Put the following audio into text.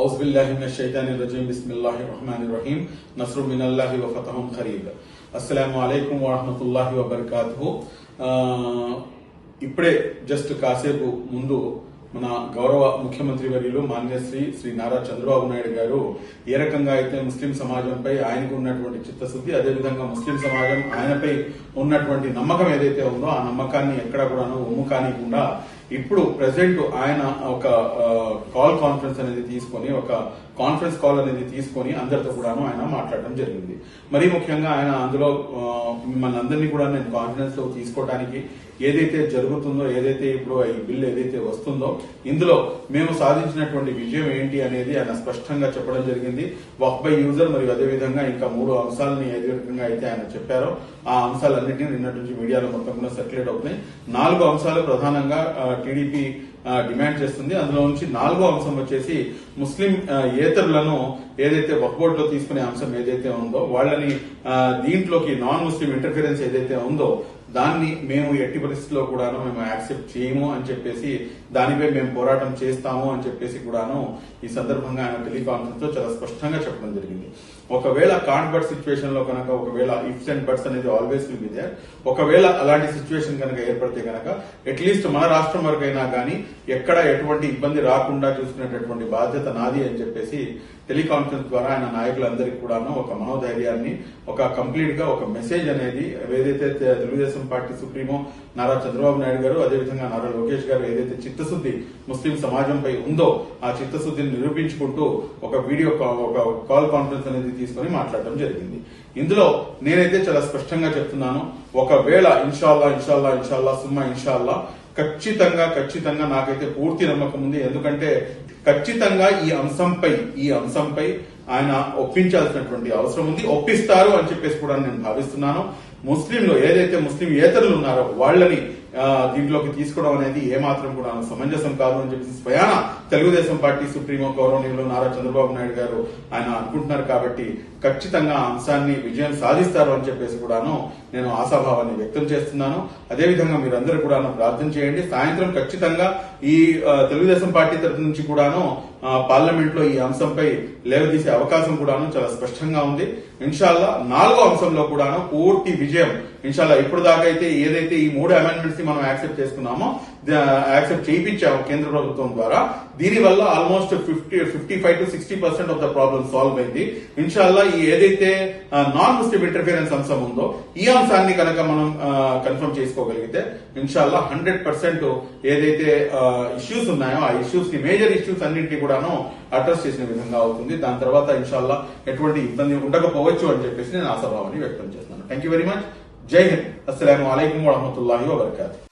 औज़ुबिल्लाहिमिनश्शैतानिर्रजीम बिस्मिल्लाहिर्रहमानिर्रहीम नस्रुम मिनल्लाहि व फतहुन खरीब अस्सलामु अलैकुम व रहमतुल्लाहि व बरकातुहु। ఇప్పుడే జస్ట్ కాసేపు ముందు మన గౌరవ ముఖ్యమంత్రి వర్యులు మాన్య శ్రీ నారా చంద్రబాబు నాయుడు గారు ఏ రకంగా అయితే ముస్లిం సమాజంపై ఆయనకు ఉన్నటువంటి చిత్తశుద్ధి, అదేవిధంగా ముస్లిం సమాజం ఆయనపై ఉన్నటువంటి నమ్మకం ఏదైతే ఉందో ఆ నమ్మకాన్ని ఎక్కడ కూడాను ఒమ్ము కానికుండా ఇప్పుడు ప్రెసెంట్ ఆయన ఒక కాన్ఫరెన్స్ అనేది తీసుకొని, ఒక కాన్ఫరెన్స్ కాల్ అనేది తీసుకొని అందరితో కూడాను ఆయన మాట్లాడడం జరిగింది. మరీ ముఖ్యంగా ఆయన అందులో మిమ్మల్ని అందరినీ కూడా నేను కాన్ఫరెన్స్ లో తీసుకోవడానికి ఏదైతే జరుగుతుందో, ఏదైతే ఇప్పుడు ఈ బిల్ ఏదైతే వస్తుందో ఇందులో మేము సాధించినటువంటి విజయం ఏంటి అనేది ఆయన స్పష్టంగా చెప్పడం జరిగింది. వక్ఫ్ బై యూజర్ మరియు అదేవిధంగా ఇంకా 3 అంశాలని ఏ రకంగా అయితే ఆయన చెప్పారో ఆ అంశాలన్నింటినీ నిన్నటి నుంచి మీడియాలో మొత్తం కూడా సర్క్యులేట్ అవుతున్నాయి. 4 అంశాలు ప్రధానంగా టీడీపీ డిమాండ్ చేస్తుంది. అందులో నుంచి 4వ అంశం వచ్చేసి ముస్లిం ఏతరులను ఏదైతే వక్ఫ్ బోర్డులో తీసుకునే అంశం ఏదైతే ఉందో వాళ్ళని దీంట్లోకి నాన్ ముస్లిం ఇంటర్ఫిరెన్స్ ఏదైతే ఉందో దాన్ని మేము ఎట్టి పరిస్థితుల్లో కూడాను మేము యాక్సెప్ట్ చేయము అని చెప్పేసి, దానిపై మేము పోరాటం చేస్తాము అని చెప్పేసి కూడాను ఈ సందర్భంగా ఆయన టెలికాన్ఫరెన్స్ లో చాలా స్పష్టంగా చెప్పడం జరిగింది. ఒకవేళ కాంట్ బట్ సిచ్యువేషన్ లో కనుక ఒకవేళ ఇఫ్స్ అండ్ బట్స్ అనేది ఆల్వేస్ విల్ బి దేర్, ఒకవేళ అలాంటి సిచ్యువేషన్ కనుక ఏర్పడితే కనుక అట్లీస్ట్ మన రాష్ట్రం వరకైనా కానీ ఎక్కడ ఎటువంటి ఇబ్బంది రాకుండా చూసుకునేటటువంటి బాధ్యత నాది అని చెప్పేసి టెలికాన్ఫరెన్స్ ద్వారా ఆయన నాయకులందరికీ కూడాను ఒక మనోధైర్యాన్ని, ఒక కంప్లీట్ గా ఒక మెసేజ్ అనేది ఏదైతే తెలుగుదేశం పార్టీ సుప్రీమో నారా చంద్రబాబు నాయుడు గారు, అదేవిధంగా నారా లోకేష్ గారు ఏదైతే చిత్తశుద్ధి ముస్లిం సమాజంపై ఉందో ఆ చిత్తశుద్ధిని నిరూపించుకుంటూ ఒక వీడియో ఒక కాల్ కాన్ఫరెన్స్ అనేది తీసుకుని మాట్లాడడం జరిగింది. ఇందులో నేనైతే చాలా స్పష్టంగా చెప్తున్నాను, ఒకవేళ ఇన్షాల్లా సుమ్మా ఇన్షాల్లా ఖచ్చితంగా నాకైతే పూర్తి నమ్మకం ఉంది. ఎందుకంటే ఖచ్చితంగా ఈ అంశంపై ఆయన ఒప్పించాల్సినటువంటి అవసరం ఉంది, ఒప్పిస్తారు అని చెప్పేసి కూడా నేను భావిస్తున్నాను. ముస్లింలు ఏదైతే ముస్లిం ఏతరులు ఉన్నారో వాళ్ళని దీంట్లోకి తీసుకోవడం అనేది ఏమాత్రం కూడా సమంజసం కాదు అని చెప్పేసి స్వయాన తెలుగుదేశం పార్టీ సుప్రీమో గౌరవనీయులు నారా చంద్రబాబు నాయుడు గారు ఆయన అనుకుంటున్నారు. కాబట్టి ఖచ్చితంగా ఆ అంశాన్ని విజయం సాధిస్తారు అని చెప్పేసి కూడాను నేను ఆశాభావాన్ని వ్యక్తం చేస్తున్నాను. అదేవిధంగా మీరందరూ కూడా ప్రార్థన చేయండి. సాయంత్రం ఖచ్చితంగా ఈ తెలుగుదేశం పార్టీ తరఫు నుంచి కూడాను పార్లమెంట్ లో ఈ అంశంపై లేవదీసే అవకాశం కూడాను చాలా స్పష్టంగా ఉంది. ఇన్షాల్లా 4వ అంశంలో కూడాను పూర్తి విజయం ఇన్షాల్లా. ఇప్పుడు దాకా అయితే ఏదైతే ఈ 3 అమెండ్మెంట్స్ ని మనం యాక్సెప్ట్ చేసుకున్నామో, యాక్సెప్ట్ చేయించాము కేంద్ర ప్రభుత్వం ద్వారా, దీనివల్ల almost 55 to 60% of the problem solve అయింది. ఇన్షాల్లా ఈ ఏదైతే నాన్ ముస్లిం ఇంటర్ఫిరెన్స్ అంశం ఉందో ఈ అంశాన్ని కనుక మనం కన్ఫర్మ్ చేసుకోగలిగితే ఇన్షాల్లా 100% ఏదైతే ఇష్యూస్ ఉన్నాయో ఆ ఇష్యూస్ ని, మేజర్ ఇష్యూస్ అన్నింటినీ కూడాను అడ్రస్ చేసిన విధంగా అవుతుంది. దాని తర్వాత ఇన్షాల్లా ఎటువంటి ఇబ్బంది ఉండకపోవచ్చు అని చెప్పేసి నేను ఆశాభావాన్ని వ్యక్తం చేస్తున్నాను. Thank you very much. జై హింద్. అస్సలాము అలైకుం వరహమతుల్లాహి వబరకాతుహు.